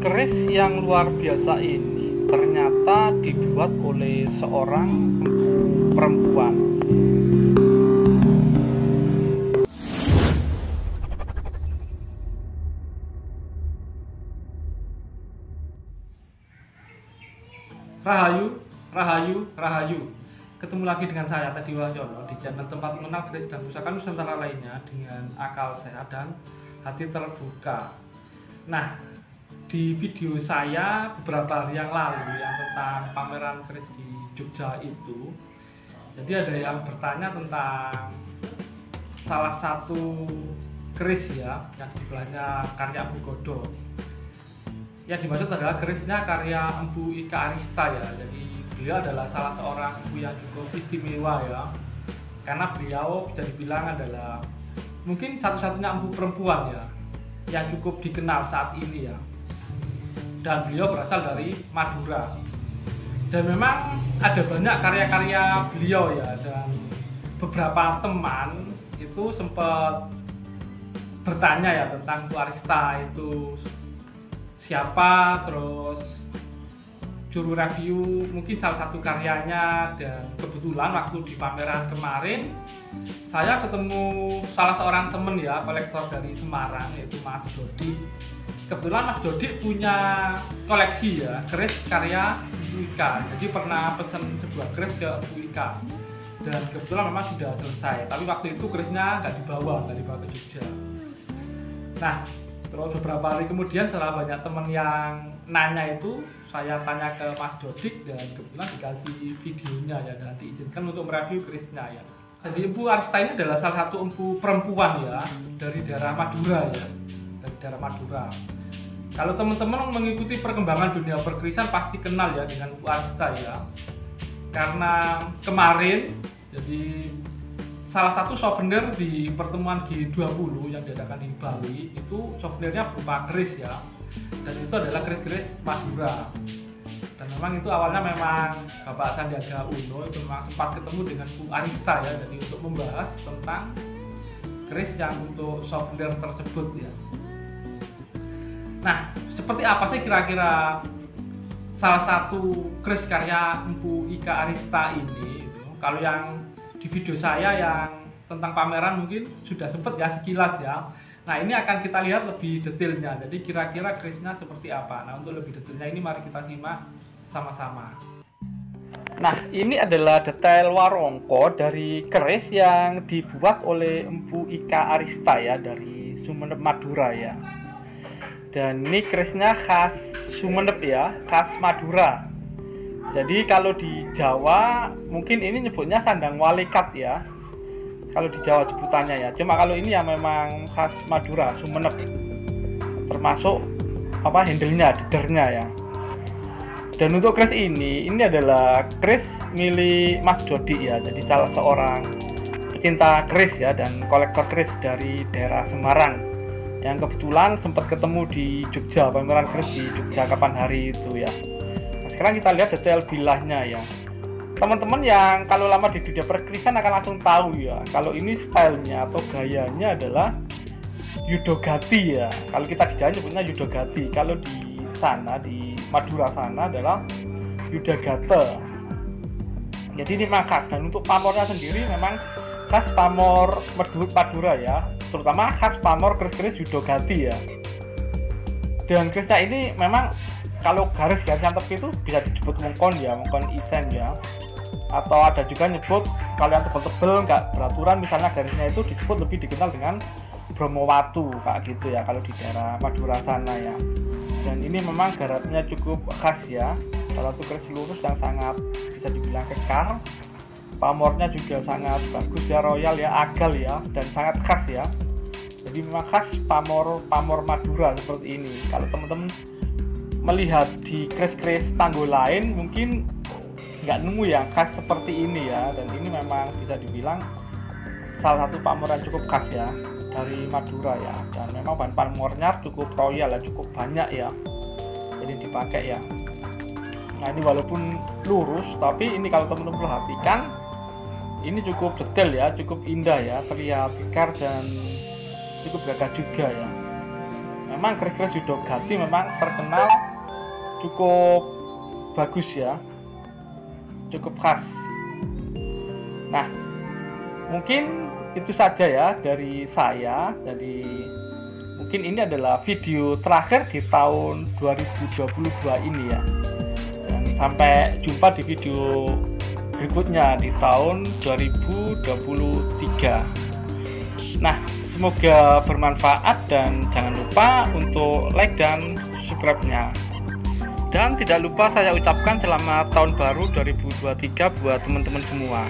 Keris yang luar biasa ini ternyata dibuat oleh seorang perempuan. Rahayu, Rahayu, Rahayu. Ketemu lagi dengan saya Teddy Wahyono di channel tempat mengenal keris dan pusaka Nusantara lainnya dengan akal sehat dan hati terbuka. Nah, di video saya beberapa hari yang lalu yang tentang pameran keris di Jogja itu, jadi ada yang bertanya tentang salah satu keris ya yang di sebelahnya karya Empu Godho. Yang dimaksud adalah kerisnya karya Empu Ika Arista ya. Jadi beliau adalah salah seorang empu yang cukup istimewa ya, karena beliau bisa dibilang adalah mungkin satu-satunya empu perempuan ya yang cukup dikenal saat ini ya. Dan beliau berasal dari Madura. Dan memang ada banyak karya-karya beliau ya, dan beberapa teman itu sempat bertanya ya tentang Empu Arista itu siapa, terus juru review mungkin salah satu karyanya. Dan kebetulan waktu di pameran kemarin saya ketemu salah seorang temen ya, kolektor dari Semarang, yaitu Mas Dodi. Kebetulan Mas Dodi punya koleksi ya keris karya Empu Ika, jadi pernah pesan sebuah keris ke Empu Ika dan kebetulan memang sudah selesai, tapi waktu itu kerisnya nggak dibawa ke Jogja. Nah, terus beberapa hari kemudian setelah banyak teman yang nanya itu, saya tanya ke Mas Dodik dan kebetulan dikasih videonya ya, dan diizinkan untuk mereview kerisnya ya. Jadi Empu Arista ini adalah salah satu empu perempuan ya dari daerah Madura ya, dari daerah Madura. Kalau teman-teman mengikuti perkembangan dunia perkerisan pasti kenal ya dengan Empu Arista ya, karena kemarin jadi salah satu souvenir di pertemuan G20 yang diadakan di Bali itu souvenirnya berupa keris ya, dan itu adalah keris-keris Madura. Dan memang itu awalnya memang Bapak Sandiaga Uno itu memang sempat ketemu dengan Empu Arista ya, jadi untuk membahas tentang keris yang untuk souvenir tersebut ya. Nah, seperti apa sih kira-kira salah satu keris karya Empu Ika Arista ini gitu. Kalau yang di video saya yang tentang pameran mungkin sudah sempat ya sekilas ya. Nah, ini akan kita lihat lebih detailnya. Jadi kira-kira kerisnya seperti apa. Nah, untuk lebih detailnya ini mari kita simak sama-sama. Nah, ini adalah detail warongko dari keris yang dibuat oleh Empu Ika Arista ya, dari Sumeneb Madura ya. Dan ini kerisnya khas Sumeneb ya, khas Madura. Jadi kalau di Jawa mungkin ini nyebutnya sandang walikat ya, kalau di Jawa sebutannya ya. Cuma kalau ini ya memang khas Madura, Sumeneb, termasuk handle-nya, dedernya ya. Dan untuk keris ini adalah keris milik Mas Dodi ya, jadi salah seorang pecinta keris ya dan kolektor keris dari daerah Semarang yang kebetulan sempat ketemu di Jogja, pameran keris di Jogja kapan hari itu ya. Nah, sekarang kita lihat detail bilahnya ya. Teman-teman yang kalau lama di dunia perkerisan akan langsung tahu ya, kalau ini stylenya atau gayanya adalah Yudogati ya. Kalau kita di Jawa nyebutnya Yudogati, kalau di sana di Madura sana adalah Yudagate. Jadi ini memang khas, dan untuk pamornya sendiri memang khas pamor Madura ya, terutama khas pamor keris-keris Yudogati ya. Dan kerisnya ini memang kalau garis-garis yang tepi itu bisa disebut mungkon ya, mungkon isen ya, atau ada juga nyebut kalau yang tebel-tebel nggak beraturan misalnya garisnya itu disebut lebih dikenal dengan Bromowatu kayak gitu ya kalau di daerah Madura sana ya. Dan ini memang garatnya cukup khas ya, salah satu keris lurus yang sangat bisa dibilang kekar. Pamornya juga sangat bagus ya, royal ya, agal ya, dan sangat khas ya. Jadi memang khas pamor Madura seperti ini. Kalau teman-teman melihat di keris-keris Tangguh lain mungkin nggak nemu yang khas seperti ini ya, dan ini memang bisa dibilang salah satu pamor yang cukup khas ya dari Madura ya. Dan memang bahan pamornya cukup royal ya, cukup banyak ya, jadi dipakai ya. Nah, ini walaupun lurus tapi ini kalau teman-teman perhatikan ini cukup detail ya, cukup indah ya, terlihat kekar dan cukup gagah juga ya. Nah, Memang keris-keris Widogati memang terkenal cukup bagus ya, cukup khas. Nah, mungkin itu saja ya dari saya. Jadi mungkin ini adalah video terakhir di tahun 2022 ini ya. Dan sampai jumpa di video berikutnya di tahun 2023. Nah, semoga bermanfaat dan jangan lupa untuk like dan subscribe-nya. Dan tidak lupa saya ucapkan selamat tahun baru 2023 buat teman-teman semua.